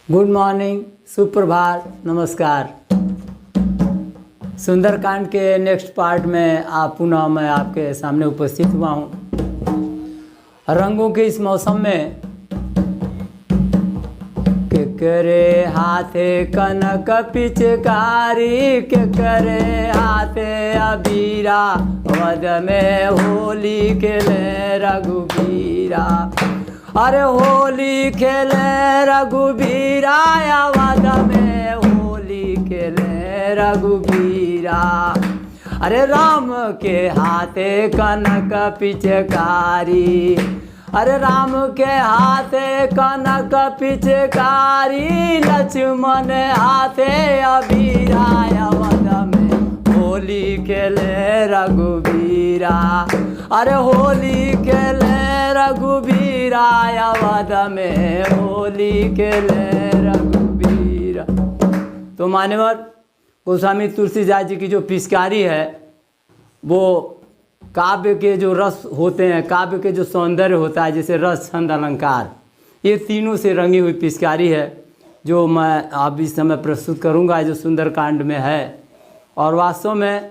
Good morning, सुप्रभात, नमस्कार। सुंदरकांड के नेक्स्ट पार्ट में पुनः मैं आपके सामने उपस्थित हुआ हूँ। रंगों के इस मौसम में के करे हाथे कनक पिचकारी, के करे हाथे अबीरा, वद में होली खेले रघुबीरा। अरे होली खेले रघुबीरा, वद में होली खेले रघुबीरा। अरे राम के हाथे कनक पिचकारी, अरे राम के हाथे कनक पिचकारी, लक्ष्मण हाथे अबीरा, वद में होली खेले रघुबीरा। अरे होली खेले रघुबीरा, वद में होली खेले रघुबीरा। तो मान्यवर गोस्वामी तुलसीदास जी की जो पिचकारी है वो काव्य के जो रस होते हैं, काव्य के जो सौंदर्य होता है, जैसे रस छंद अलंकार, ये तीनों से रंगी हुई पिचकारी है जो मैं अब इस समय प्रस्तुत करूंगा, जो सुंदरकांड में है। और वास्तव में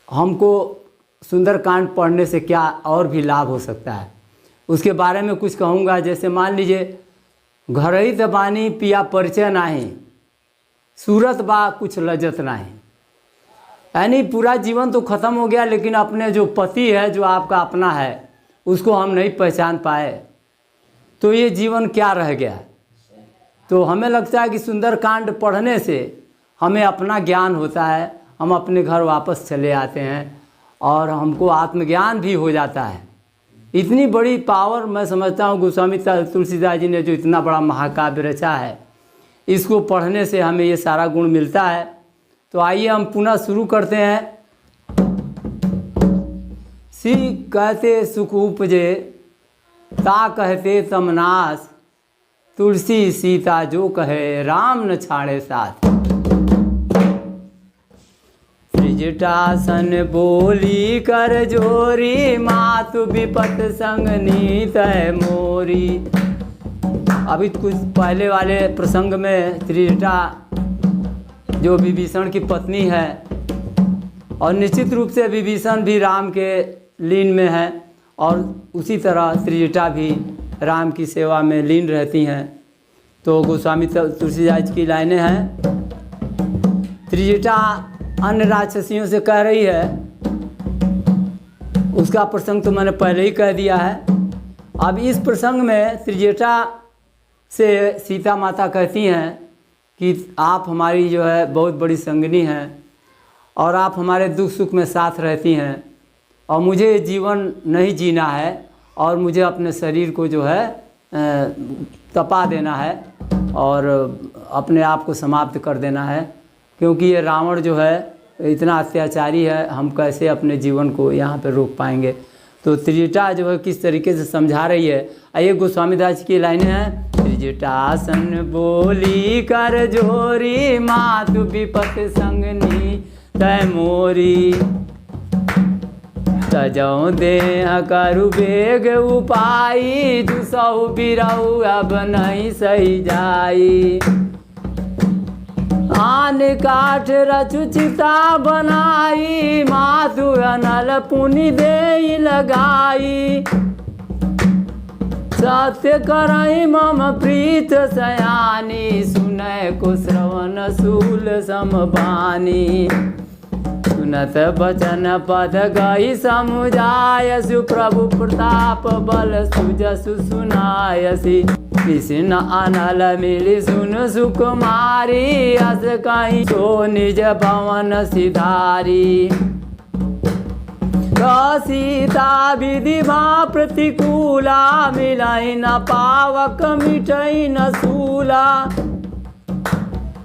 हमको सुंदरकांड पढ़ने से क्या और भी लाभ हो सकता है उसके बारे में कुछ कहूँगा। जैसे मान लीजिए, घर ही दबानी पिया परिचय नाही, सूरत बा कुछ लजत नहीं। यानी पूरा जीवन तो ख़त्म हो गया, लेकिन अपने जो पति है, जो आपका अपना है, उसको हम नहीं पहचान पाए, तो ये जीवन क्या रह गया। तो हमें लगता है कि सुंदरकांड पढ़ने से हमें अपना ज्ञान होता है, हम अपने घर वापस चले आते हैं और हमको आत्मज्ञान भी हो जाता है। इतनी बड़ी पावर मैं समझता हूँ गोस्वामी तुलसीदास जी ने जो इतना बड़ा महाकाव्य रचा है, इसको पढ़ने से हमें ये सारा गुण मिलता है। तो आइए हम पुनः शुरू करते हैं। सी कहते सुख उपजे, ता कहते तमनास, तुलसी सीता जो कहे राम न छाड़े साथ। त्रिजटासन बोली कर जोरी, मातु विपत संग नीत है मोरी। अभी कुछ पहले वाले प्रसंग में त्रिजटा जो विभीषण की पत्नी है, और निश्चित रूप से विभीषण भी राम के लीन में है, और उसी तरह त्रिजटा भी राम की सेवा में लीन रहती हैं। तो गोस्वामी तुलसीदास की लाइनें हैं। त्रिजटा अन्य राक्षसियों से कह रही है, उसका प्रसंग तो मैंने पहले ही कह दिया है। अब इस प्रसंग में त्रिजटा से सीता माता कहती हैं कि आप हमारी जो है बहुत बड़ी संगिनी हैं, और आप हमारे दुख सुख में साथ रहती हैं, और मुझे जीवन नहीं जीना है, और मुझे अपने शरीर को जो है तपा देना है और अपने आप को समाप्त कर देना है, क्योंकि ये रावण जो है इतना अत्याचारी है, हम कैसे अपने जीवन को यहाँ पे रोक पाएंगे। तो त्रिजटा जो है किस तरीके से समझा रही है, आइए गोस्वामी दास की लाइनें हैं। त्रिजटासन बोली कर जोरी, मातु विपत संगनी तय मोरी। तजौ देह करु बेग उपाई, दुसहु बिरहु अब नहीं सही जाई। आन काठ रचु चिता बनाई, मातु अनल पुनि देई लगाई। सत्य करई मम प्रीत सयानी, सुनय को श्रवण शूल समबानी। सुनत बचन पद गई समुझायसु, प्रभु प्रताप बल सुजसु सुनायसी। कृष्ण अनल मिली सुन सुकुमारी, अस कहीं सो निज भवन सिधारी। सीता विधि भा प्रतिकूला, मिलाई न पावक मिटई न सूला।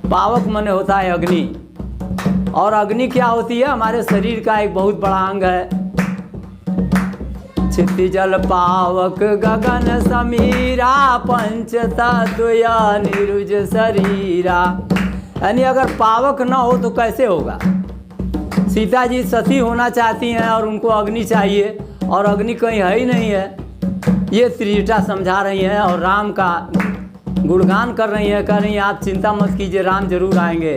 पावक माने होता है अग्नि, और अग्नि क्या होती है, हमारे शरीर का एक बहुत बड़ा अंग है। क्षितिजल पावक गगन समीरा, पंच तत्व निरुज शरीरा। यानी अगर पावक न हो तो कैसे होगा। सीता जी सती होना चाहती हैं और उनको अग्नि चाहिए, और अग्नि कहीं है ही नहीं है। ये त्रिजटा समझा रही हैं, और राम का गुणगान कर रही हैं, कह रही हैं आप चिंता मत कीजिए, राम जरूर आएंगे।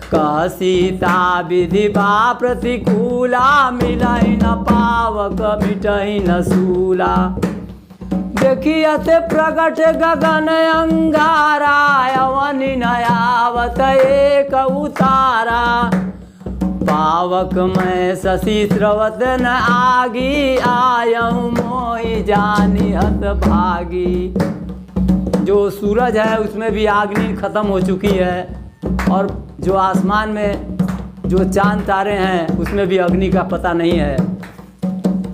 कह सीता विधि बा प्रतिकूला, मिलहि न पावक मिटहि न सूला। देखियत प्रगट गगन अंगारा, अवनि न आवत एक उतारा। पावक मैं शशि स्रवत न आगी, आयऊँ मोहि जानि हत भागी। जो सूरज है उसमें भी अग्नि खत्म हो चुकी है, और जो आसमान में जो चांद तारे हैं उसमें भी अग्नि का पता नहीं है।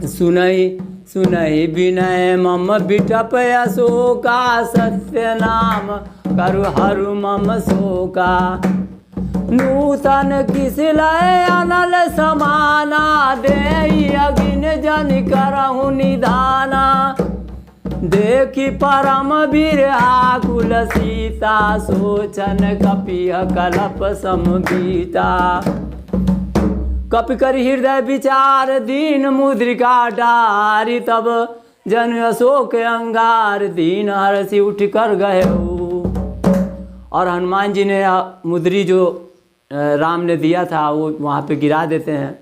सुनहि सुनहि विनय मम बिटप अशोका, सत्य नाम करु हरु मम शोका। नूतन किस लय अनल समाना, देहि अगिन जन करहु निधाना। देखि परम वीर आकुल सीता, सोचन कपिह कलप समबीता। कपि कर हृदय विचार दीन मुद्रिका डारी, तब जन अशोक अंगार दीन हरषि उठ कर गए। और हनुमान जी ने मुद्री जो राम ने दिया था वो वहाँ पे गिरा देते हैं।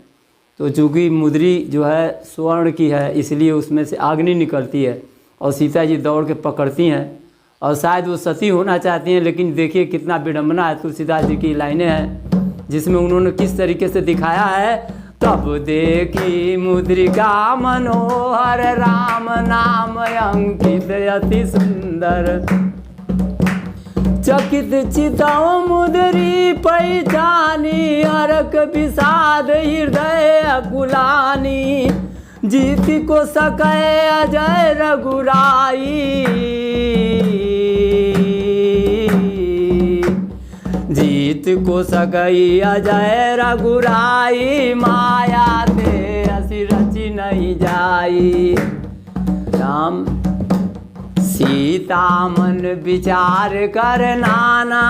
तो चूँकि मुद्री जो है स्वर्ण की है, इसलिए उसमें से अग्नि निकलती है और सीता जी दौड़ के पकड़ती हैं, और शायद वो सती होना चाहती हैं। लेकिन देखिए कितना विडम्बना है, तुलसीदास जी की लाइनें हैं जिसमें उन्होंने किस तरीके से दिखाया है। तब देखी मुद्रिका मनोहर, राम नाम अंकित अति सुंदर। चकित चितौ मुद्री पहचानी, हरक विषाद हृदय अकुलानी। जीत को सकै अजय रघुराई, जीत को सकई अजय रघुराई। माया ते असि रचि नहीं जाई। राम सीता मन विचार कर नाना,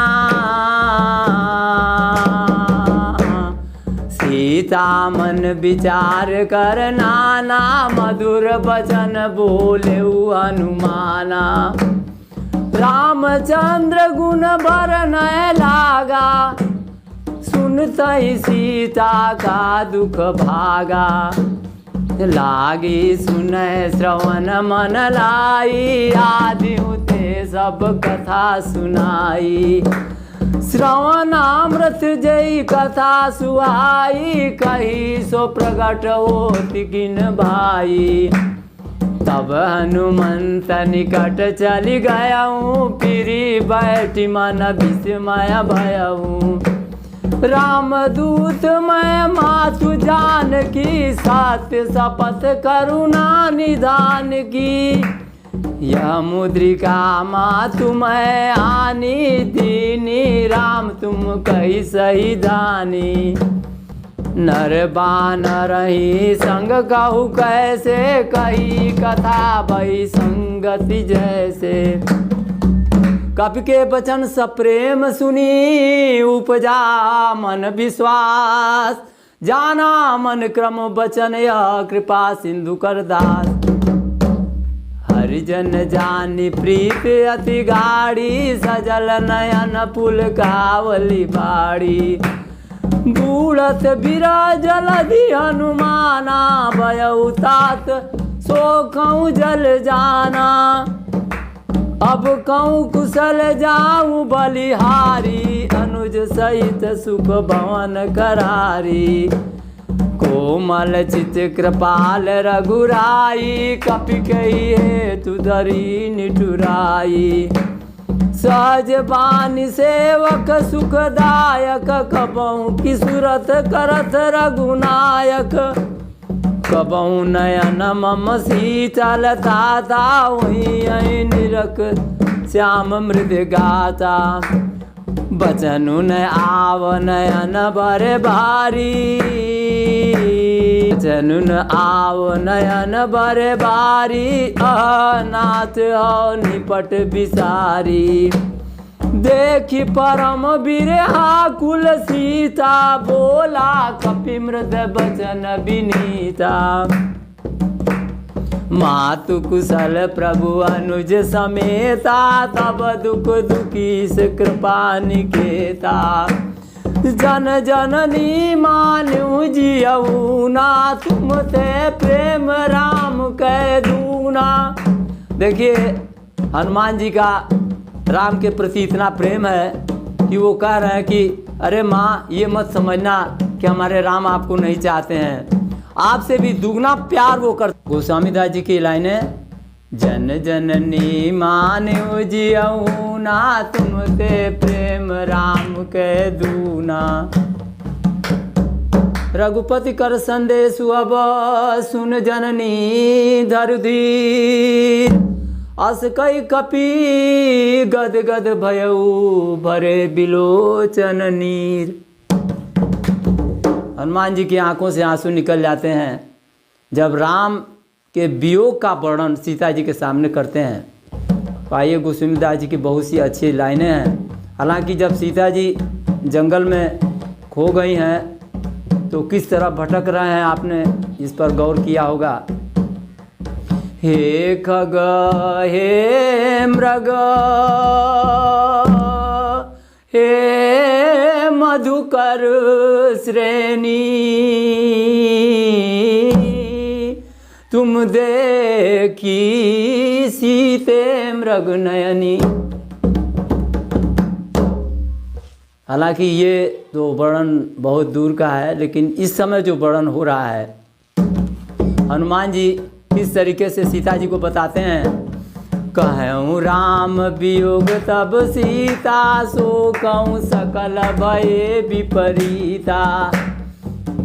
सीता मन विचार कर नाना। मधुर वचन बोले हनुमाना। रामचंद्र गुण बरनय लागा, सुनतहि सीता का दुख भागा। लागी सुनय श्रवण मन लाई, आदि होते सब कथा सुनाई। श्रवणामृत जय कथा सुहाई, कही सो प्रगट होति किन भाई। तब हनुमंत निकट चली गयाऊँ, फिरी बैठी मन विस्मय भयऊँ। रामदूत मैं मातु जानकी, सत्य शपथ करुणा निधान की। यह मुद्रिका मातु मैं आनी, दीनी राम तुम कही सही दानी। नर बानर ही संग कहू कैसे, कही कथा भई संगति जैसे। कपि के वचन सप्रेम सुनी, उपजा मन विश्वास। जाना मन क्रम वचन यह, कृपा सिंधु कर दास। हरिजन जानि प्रीत अति गाढ़ी, सजल नयन पुल कावली बाड़ी। बूढ़त बिराजल दी हनुमाना, भयउ तात सोखऊँ जल जाना। अब कहूँ कुशल जाऊँ बलिहारी, अनुज सहित सुख भवन करारी। कोमल चित कृपाल रघुराई, कपि कही हेतु धरी निठुराई। सहज बानी सेवक सुखदायक, कबहु की सुरत करत रघुनायक। कबहु नयन मम शीतल ताता, वहीं निरख श्याम मृद गाता। बचनु न आव नयन बरे भारी, बचनु न आव नयन बरे भारी। नाथ हो निपट बिसारी, देखी परम बिरहा कुल सीता। बोला कपि मृद बचन विनीता, मातु कुशल प्रभु अनुज समेता, तब दुख दुखी से कृपा निकेता। जन जननी मान्यू जियऊ ना, तुम ते प्रेम राम कह दूना। देखिए हनुमान जी का राम के प्रति इतना प्रेम है कि वो कह रहे हैं कि अरे माँ ये मत समझना कि हमारे राम आपको नहीं चाहते हैं, आपसे भी दुगना प्यार वो कर। गोस्वामी दास जी की लाइनें, जन जननी मान्यू जियऊ ना, तुम ते प्रेम राम कह दूना। रघुपति कर संदेश अब सुन जननी धर धीर, अस कई कपि गद गद भयऊ भरे बिलोचन नीर। हनुमान जी की आंखों से आंसू निकल जाते हैं जब राम के वियोग का वर्णन सीता जी के सामने करते हैं। तो आइए गोस्वामी दास जी की बहुत सी अच्छी लाइनें हैं। हालांकि जब सीता जी जंगल में खो गई हैं तो किस तरह भटक रहे हैं, आपने इस पर गौर किया होगा। हे खग हे मृग हे मधुकर श्रेणी, तुम देखी सीते मृग नयनी। हालांकि ये तो वर्णन बहुत दूर का है, लेकिन इस समय जो वर्णन हो रहा है, हनुमान जी किस तरीके से सीता जी को बताते हैं। कहूँ राम वियोग तब सीता, सो कहूँ सकल भये विपरीता।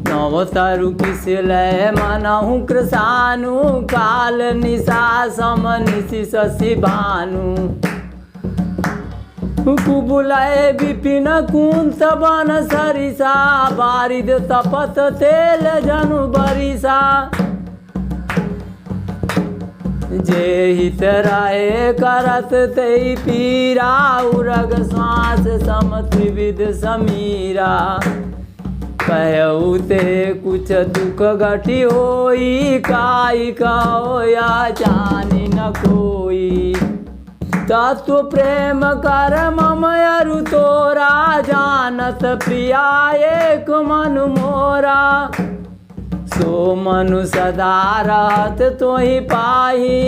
नव तरु किस लय मनहु कृसानु, काल निशा सम निशि शशि भानु। कुबुलय विपिन कुंत वन सरिसा, बारिद तपत तेल जनु बरिसा। जे हित राय करत ते पीरा, उरग श्वास सम त्रिविध समीरा। कहऊ ते कुछ दुख घटी होई, काई कहो या जानी न कोई। तत्व प्रेम कर मम अरु तोरा, जानत प्रिया एक मनु मोरा। सो मनु सदा रहत तोहि पाही,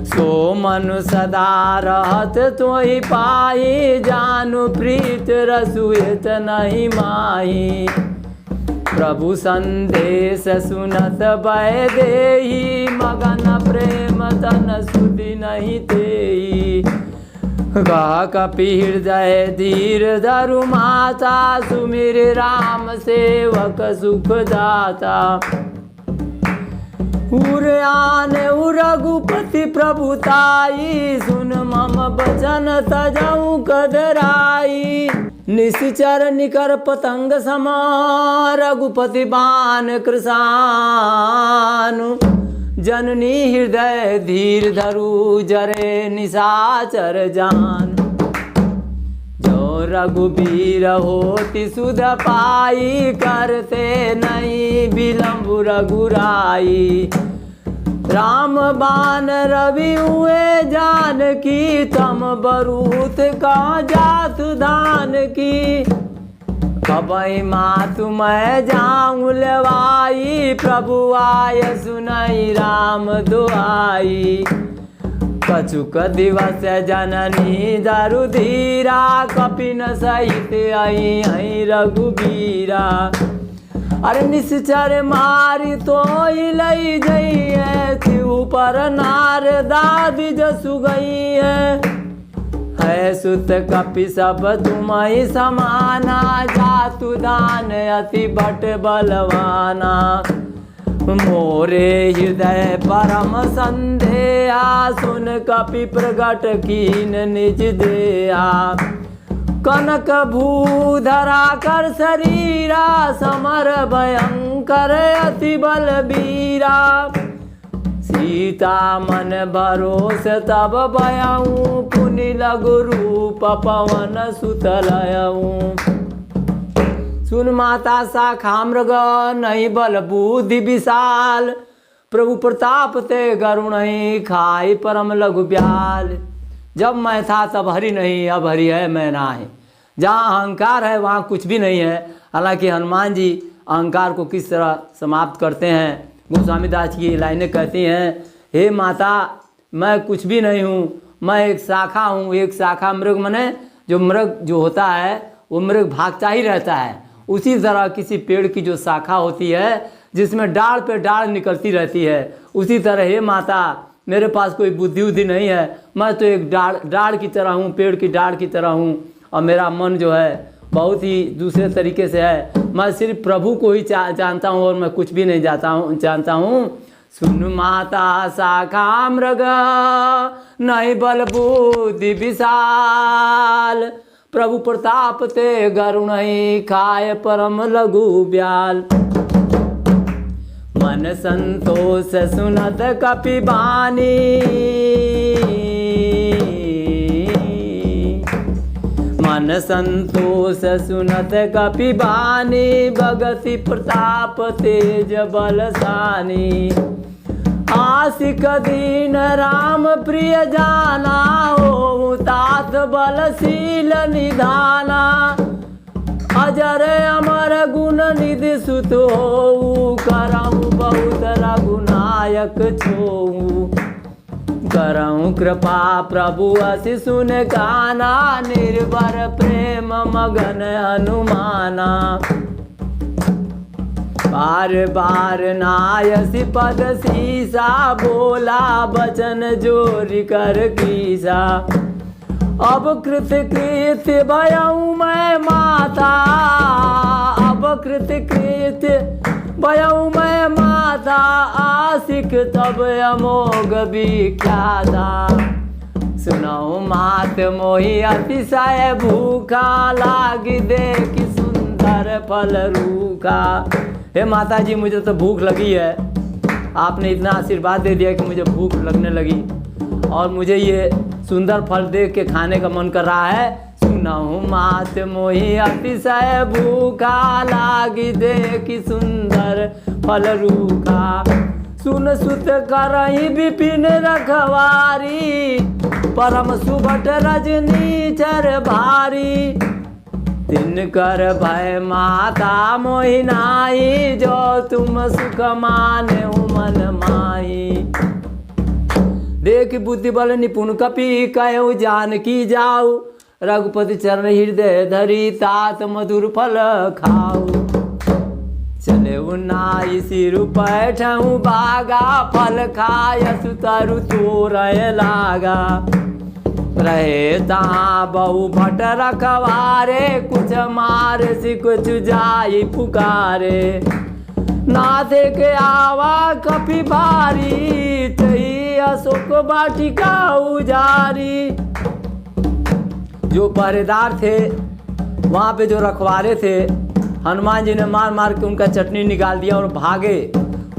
सो मनु सदा रहत तोहि पाही। जानु प्रीत रसुएत नहीं माही, प्रभु संदेश सुनत भय देहि। मगन प्रेम तन सुधि नहीं तेहि, गा कपि हृदय धीर धरु माता। सुमिर राम सेवक सुख दाता, उर आने रघुपति प्रभुताई। सुन मम बचन तजऊ कदराई, निश्चर निकर पतंग समा। रघुपति बाण कृसानु, जननी हृदय धीर धरु। जरे निशाचर जान, जो रघुबीर होति सुध पाई। करते नहीं विलंब रघुराई, राम बाण रवि हुए जानकी। तम बरूत का जात धान की, अबई मातु मैं जाऊँ लेवाई। प्रभु आय सुनई राम दुआई, कछुक दिवस जननी दारु धीरा। कपिन सहित आई रघुबीरा, अरे निश्चर मारी तो लई जई है। शिव पर नारदा द्विज सुगई है सुत कपि सब तुम्हि समाना। जातु दान अति बट बलवाना, मोरे हृदय परम संदेहा। सुन कपि प्रगट कीन निज देहा। कनक भूधरा कर शरीरा, समर भयंकर अति बलबीरा। सीता मन भरोस तब भयऊ, पुनि लघु रूप पवन सुत लयऊ। सुन माता शाखा मृग नहीं बल बुद्धि विशाल, प्रभु प्रताप ते गरुण ही खाई परम लघु ब्याल। जब मैं था तब हरि नहीं, अब हरि है मैं नाही। जहाँ अहंकार है वहाँ कुछ भी नहीं है। हालांकि हनुमान जी अहंकार को किस तरह समाप्त करते हैं, गोस्वामी दास की लाइनें कहती हैं, हे माता मैं कुछ भी नहीं हूँ, मैं एक शाखा हूँ। एक शाखा मृग मने जो मृग जो होता है वो मृग भागता ही रहता है। उसी तरह किसी पेड़ की जो शाखा होती है जिसमें डाल पे डाल निकलती रहती है, उसी तरह हे माता मेरे पास कोई बुद्धि उद्धि नहीं है, मैं तो एक डाल की तरह हूँ, पेड़ की डाल की तरह हूँ। और मेरा मन जो है बहुत ही दूसरे तरीके से है। मैं सिर्फ प्रभु को ही जानता हूँ और मैं कुछ भी नहीं जानता हूँ। सुन माता शाखा मृग नहीं बल बुद्धि विशाल, प्रभु प्रताप ते गरुण ही खाए परम लघु ब्याल। मन संतोष सुनत कपि बानी, मन संतोष सुनत कपि बानी, भगति प्रताप तेज बलसानी। आशिक दीन राम प्रिय जाना, हो तात बलशील निधाना। अजर अमर गुण निधि सुत हो, करहु बहुत रघुनायक छो। करहु कृपा प्रभु असि सुन काना, निर्भर प्रेम मगन हनुमाना। बार बार नायसी पद सीसा, बोला बचन जोरि कर कीसा। अब कृत कृत भयऊ मैं माता, अब कृत कृत भयऊ मैं माता। आशिक तब अमोघ विख्याता, सुनऊ मात मोहि अतिशय भूखा। लागी देखि सुंदर फल रूखा। हे माता जी मुझे तो भूख लगी है, आपने इतना आशीर्वाद दे दिया कि मुझे भूख लगने लगी और मुझे ये सुंदर फल देख के खाने का मन कर रहा है। सुनहु मात मोहि अतिशय भूखा, लागी देखि सुंदर फल रूखा। सुन सुत करहि विपिन रखवारी, परम सुभट रजनी चर भारी। तिनकर भय माता मोहि नाई, जो तुम सुख मानेहु मन माही। देख बुद्धि बल निपुण कपि, कहु जानकी जाऊ। रघुपति चरण हृदय धरी, तात मधुर फल खाऊ। चले नाई सिर पैठहु बागा, फल खाय सुतरु तोरय लागा। रहे तहाँ बहु भट रखवारे, कुछ मार सि कुछ जाई पुकारे। नाथे के आवा कपि भारी, तही अशोक वाटिका उजारी। जो पहरेदार थे वहाँ पे जो रखवारे थे, हनुमान जी ने मार मार के उनका चटनी निकाल दिया और भागे।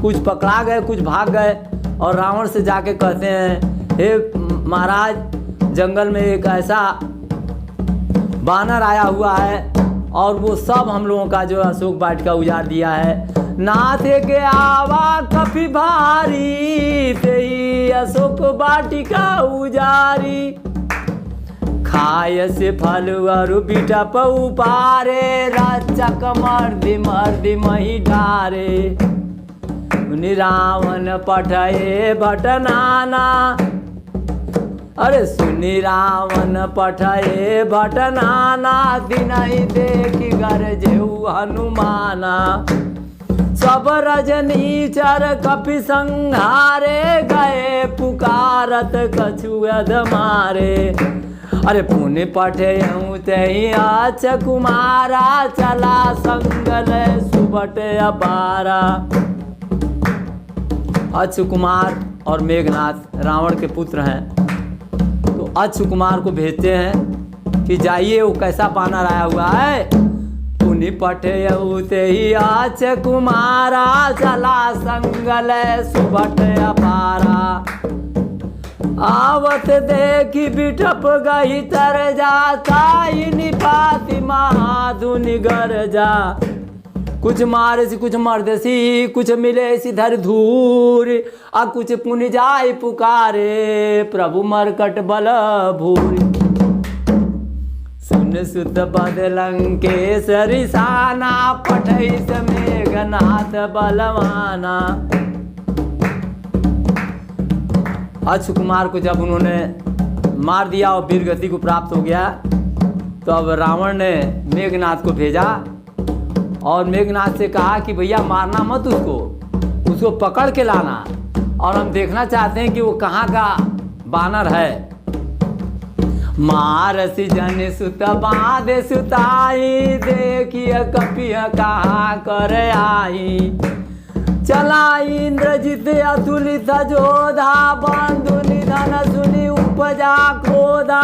कुछ पकड़ा गए, कुछ भाग गए और रावण से जाके कहते हैं, हे महाराज जंगल में एक ऐसा बानर आया हुआ है और वो सब हम लोगों का जो अशोक वाटिका उजाड़ दिया है। नाथे के आवा कपि भारी, तेही अशोक वाटिका उजारी। खाय से फल अरु बिटप उपारे, रक्षक मर्दि मर्दि मही डारे। रावण पठये भट नाना, अरे सुनि रावण पठये भट नाना। दिनहि देखि गरजेउ हनुमाना। सब रजनीचर कपि संहारे, गए पुकारत कछु अध मारे। अरे पुण्य पठयऊ तेहि अक्ष कुमारा, चला संगल सुबट अपारा। अक्ष कुमार और मेघनाथ रावण के पुत्र हैं, तो अक्ष कुमार को भेजते हैं कि जाइए वो कैसा बानर आया हुआ है। पुनि पठयऊ तेहि अक्ष कुमारा, चला संगल सुबट अपारा। आवत देखी बिटप गई तर जा, ताई निपाती महाधुनि गर जा। कुछ मारे सी कुछ मर्द सी, कुछ मिले सी धर धूर, आ कुछ पुण्य जाय पुकारे, प्रभु मरकट बल भूरी। सुन सुत पद लंकेश्वरी साना, पठैस मेघनाथ बलवाना। अक्ष कुमार को जब उन्होंने मार दिया और वीर गति को प्राप्त हो गया, तो अब रावण ने मेघनाथ को भेजा और मेघनाथ से कहा कि भैया मारना मत उसको पकड़ के लाना, और हम देखना चाहते हैं कि वो कहाँ का बानर है। मारसी जन सुत बांधे सुताई, देखिए कपिया कहाँ कर आई। चला इंद्रजित अतुलित जोधा, बंधु निधन सुनी उपजा क्रोधा।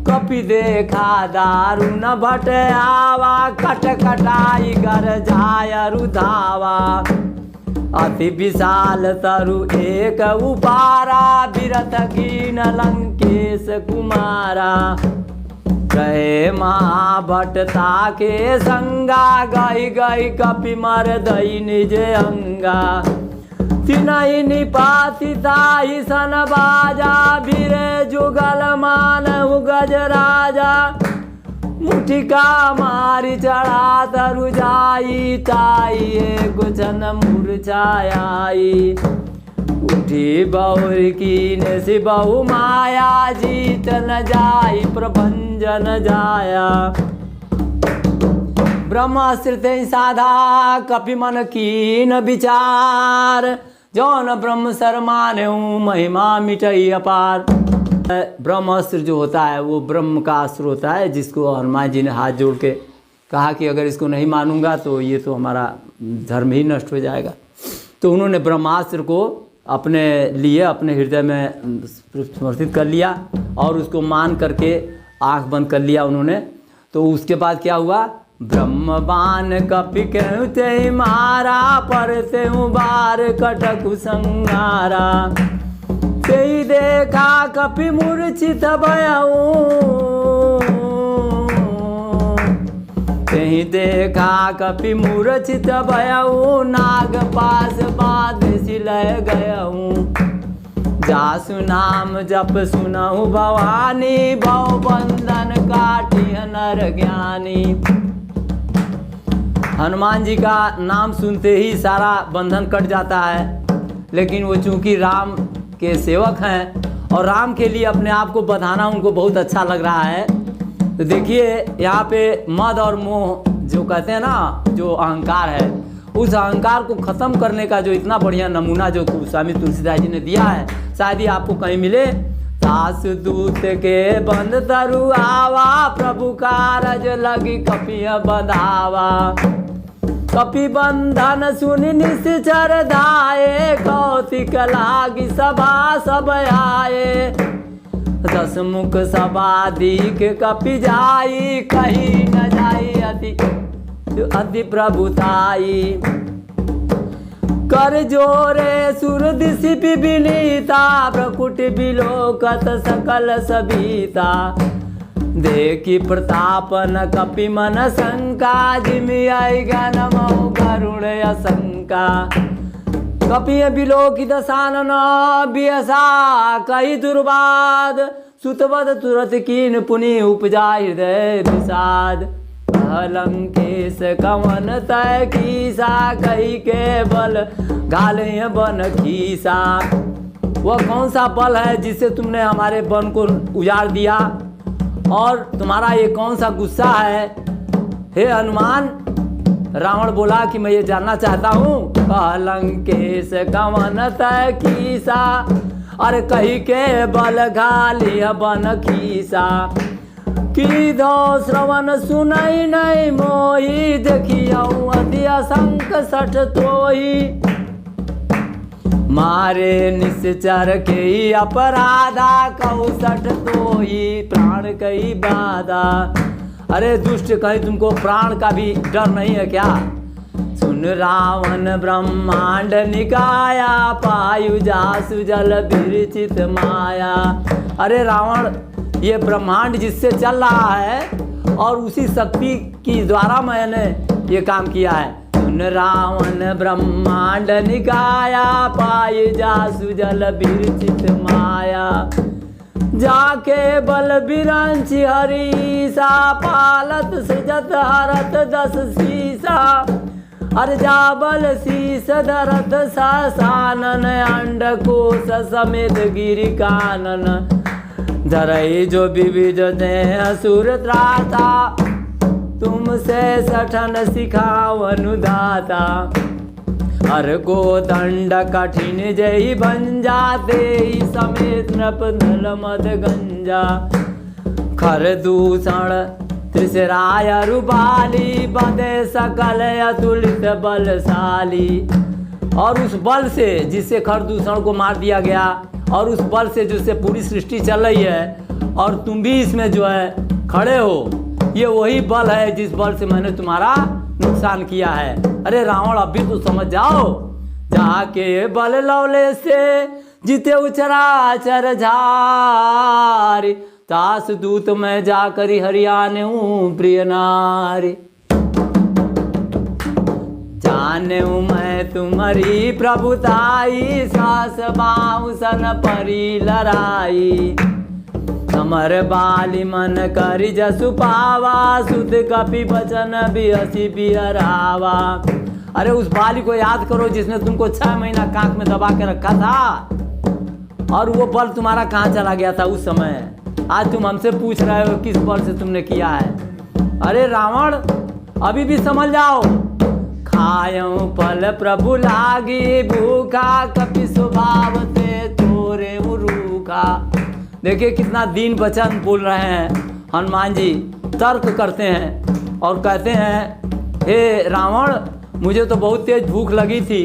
कपि देखा दारुण भट आवा, कट कटाई गर जाय रुधावा। अति विशाल तरु एक उपारा, बिरथ कीन लंकेश कुमारा। कहे महाभट ताके संगा, गई गई कपि मर दई निज अंगा। तिनहि निपाति ताहि सन बाजा, वीरे जुगल मानहु गज राजा। मुठिका मारि चढ़ा तरु जाई, ताई एक छन मूर्छाई। उठी बहुर कीन से बहु माया, जीत न जाई प्रभंजन जाया। ब्रह्मास्त्र ते साधा, कपि मन कीन विचार। जौन ब्रह्म सर मान्यऊ, महिमा मिटई अपार। ब्रह्मास्त्र जो होता है वो ब्रह्म का अस्त्र होता है, जिसको हनुमान जी ने हाथ जोड़ के कहा कि अगर इसको नहीं मानूंगा तो ये तो हमारा धर्म ही नष्ट हो जाएगा। तो उन्होंने ब्रह्मास्त्र को अपने लिए अपने हृदय में समर्पित कर लिया और उसको मान करके आंख बंद कर लिया उन्होंने। तो उसके बाद क्या हुआ, ब्रह्मबान कपि कहते मारा, पर ते बार कटकु संगारा। तेई देखा कपि मूर्छित भयऊ, तेई देखा कपि मूर्छित भयऊ। नाग पास बाध सिलय गयऊ, जासु नाम जप सुनहु भवानी। भव बंधन काटिय नर ज्ञानी। हनुमान जी का नाम सुनते ही सारा बंधन कट जाता है, लेकिन वो चूंकि राम के सेवक हैं और राम के लिए अपने आप को बधाना उनको बहुत अच्छा लग रहा है। तो देखिए यहाँ पे मद और मोह जो कहते हैं ना, जो अहंकार है, उस अहंकार को ख़त्म करने का जो इतना बढ़िया नमूना जो स्वामी तुलसीदास जी ने दिया है, शायद ही आपको कहीं मिले। दास दूत के बंद तरु आवा, प्रभु कारज लगी कपिय बंधावा। कपि बंधन सुनि निश्चर धाये, कौतिक लागी सभा सब आए। दस मुख सभा दीख कपि जाई, कहीं न जाई अति प्रभुताई। कर जोरे सुर दिशि विनीता, प्रकुट बिलोकत सकल सबीता। देखी प्रतापन कपि मन शंका, जिमि आई गनमौ करुण असंका। कपि बिलोकित सानन बियसा, कही दुर्वाद। सुतवद तुरत कीन पुनि उपजा हृदय विषाद। लंकेश कवन तय कीसा, कही के बल घाले बन खीसा। वह कौन सा बल है जिससे तुमने हमारे वन को उजाड़ दिया, और तुम्हारा ये कौन सा गुस्सा है हे हनुमान। रावण बोला कि मैं ये जानना चाहता हूँ। लंकेश कवन तय कीसा, अरे कही के बल घाली बन खीसा। की दो श्रवण सुनई नहीं मोही, देखियऊ अति असंक सठ तोही। मारे निश्चर के ही अपराधा, कहू सठ तोही प्राण कही बाधा। अरे दुष्ट, कहीं तुमको प्राण का भी डर नहीं है क्या। सुन सुन रावण ब्रह्मांड निकाया, पायु जासु जल विरचित माया। अरे रावण, ये ब्रह्मांड जिससे चल रहा है और उसी शक्ति की द्वारा मैंने ये काम किया है। सुन रावण ब्रह्मांड निकाया, पायु जासु जल विरचित माया। जाके बल बिरंच हरीसा, पालत सृजत हरत दस शीसा। अरे जा बल शीस धरत सानन, अंड कोश समेत गिरि कानन। धरई जो विविध देह सुर त्राता, तुमसे सठन सिखावनु दाता। हर को दंड कठिन जय भंजा, दे समेत नृप दल मद गंजा। खर दूषण त्रिशराय रुबाली, बंदे सकल अतुलित बलशाली। और उस बल से जिससे खरदूषण को मार दिया गया, और उस बल से जिससे पूरी सृष्टि चल रही है, और तुम भी इसमें जो है खड़े हो, ये वही बल है जिस बल से मैंने तुम्हारा नुकसान किया है। अरे रावण, अभी तो समझ जाओ। जाके बल लौले से जीते उचराचर झारी, तास दूत में जाकर हरियाने हूँ प्रिय नारी। जाने मैं तुम्हारी प्रभुताई, सास बाउसन परी लड़ाई। समर बाली मन करी जसु पावा, सुध कपि बचन बिहसी बिहरावा। अरे उस बाली को याद करो जिसने तुमको 6 महीना कांख में दबा के रखा था, और वो बल तुम्हारा कहाँ चला गया था उस समय। आज तुम हमसे पूछ रहे हो किस बल से तुमने किया है। अरे रावण, अभी भी समझ जाओ। खायऊ पल प्रभु लागी, भूखा कपि स्वभाव ते तोरे रूखा। देखिए कितना दीन वचन बोल रहे हैं हनुमान जी। तर्क करते हैं और कहते हैं, हे रावण, मुझे तो बहुत तेज भूख लगी थी,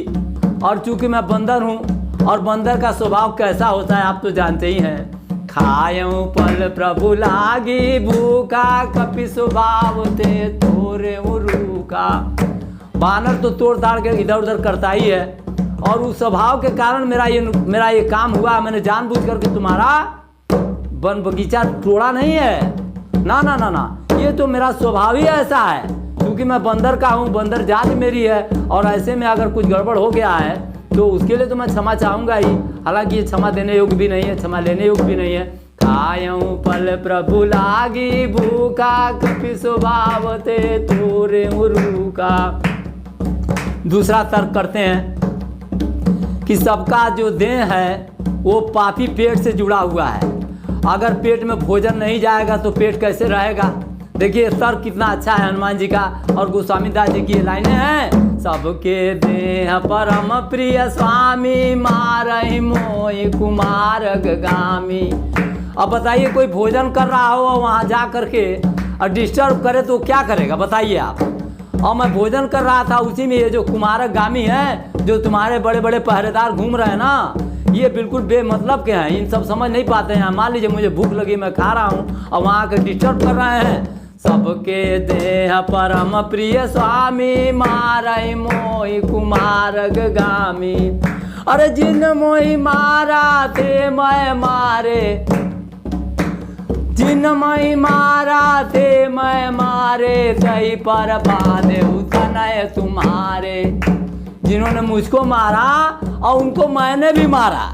और चूंकि मैं बंदर हूँ, और बंदर का स्वभाव कैसा होता है आप तो जानते ही हैं। खायऊ पल प्रभु लागी, भूखा कपि स्वभाव ते तोरे रूखा। बानर तो तोड़ ताड़ के इधर उधर करता ही है, और उस स्वभाव के कारण मेरा ये काम हुआ। मैंने जानबूझ करके तुम्हारा वन बगीचा तोड़ा नहीं है। ना ना ना ना, ये तो मेरा स्वभाव ही ऐसा है, क्योंकि मैं बंदर का हूँ, बंदर जाति मेरी है। और ऐसे में अगर कुछ गड़बड़ हो गया है तो उसके लिए तो मैं क्षमा चाहूँगा ही। हालांकि ये क्षमा देने योग्य भी नहीं है, क्षमा लेने योग्य भी नहीं है। खायऊ पल प्रभु लागी, भूखा कपि स्वभाव ते तोरे रूखा। दूसरा तर्क करते हैं कि सबका जो देह है वो पापी पेट से जुड़ा हुआ है। अगर पेट में भोजन नहीं जाएगा तो पेट कैसे रहेगा। देखिए तर्क कितना अच्छा है हनुमान जी का। और गोस्वामी दास जी की ये लाइनें हैं, सबके देह परम प्रिय स्वामी, मारहि मोहि कुमार गामी। अब बताइए, कोई भोजन कर रहा हो वहाँ जा करके और डिस्टर्ब करे तो क्या करेगा बताइए आप। और मैं भोजन कर रहा था, उसी में ये जो कुमारक गामी है, जो तुम्हारे बड़े बड़े पहरेदार घूम रहे हैं ना, ये बिल्कुल बेमतलब के हैं, इन सब समझ नहीं पाते हैं। मान लीजिए मुझे भूख लगी, मैं खा रहा हूँ, और वहाँ के डिस्टर्ब कर रहे हैं। सबके देह परम प्रिय स्वामी, मारहि मोहि कुमारक गामी। अरे जिन मोहि मारा ते मैं मारे, जिन मैं मारा ते मैं मारे, तही पर बांधे तनय तुम्हारे। जिन्होंने मुझको मारा और उनको मैंने भी मारा,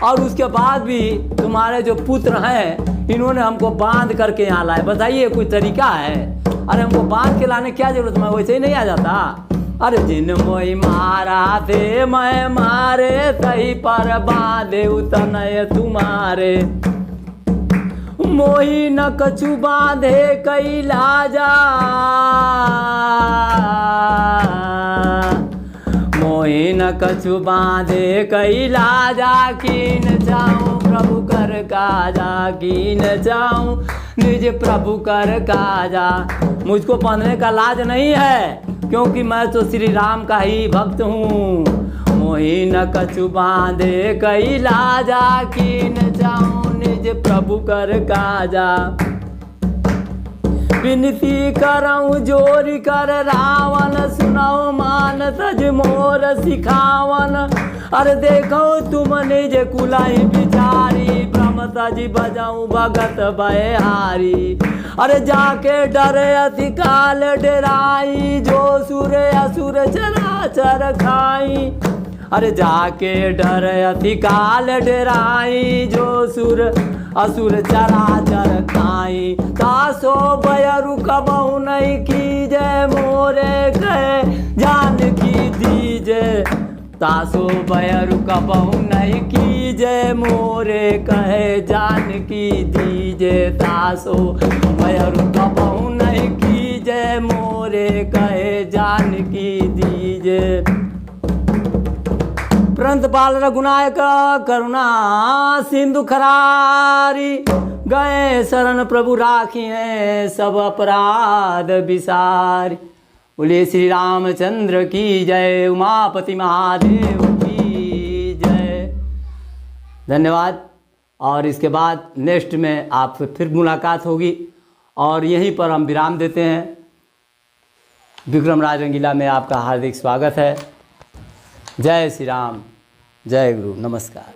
और उसके बाद भी तुम्हारे जो पुत्र हैं इन्होंने हमको बांध करके यहाँ लाए। बताइए कोई तरीका है? अरे हमको बांध के लाने क्या जरूरत, मैं वैसे ही नहीं आ जाता। अरे जिन मोहि मारा थे मैं मारे, तही पर बांधे तनय तुम्हारे। मोहि न कछु बांधे कैलाजा, मोहि न कछु बांधे कैलाजा, कीन जाऊं प्रभु कर काजा, कीन जाऊं निज प्रभु कर काजा। मुझको बांधने का लाज नहीं है, क्योंकि मैं तो श्री राम का ही भक्त हूँ। मोहि न कछु बांधे कैलाजा, कीन जाऊं निज प्रभु कर काजा। विनती करऊँ जोरी कर रावण, सुनाओ मान तज मोर सिखावन। अरे देखो तुम निज कुलहि बिचारी, ब्रह्म तज बजाऊँ भगत बयहारी। अरे जाके डरे अति काल डराई, जो सुर असुर चराचर खाई। अरे जाके डर अति काल डराई, जो सुर असुर चराचर खाई। तासो बयरु कबहु नहीं कीजे, मोरे कहे जानकी दीजे। तासो बयरु कबहु नहीं कीजे, मोरे कहे जानकी दीजे। तासो बयरु कबहु नहीं कीजे, मोरे कहे जानकी दीजे। परंत बाल रघुनायक करुणा सिंधु खरारी, गए शरण प्रभु राखी हैं सब अपराध विसारी। बोलिए श्री रामचंद्र की जय, उमापति महादेव की जय। धन्यवाद। और इसके बाद नेक्स्ट में आपसे फिर मुलाकात होगी और यहीं पर हम विराम देते हैं। विक्रम राज रंगीला में आपका हार्दिक स्वागत है। जय श्री राम, जय गुरु, नमस्कार।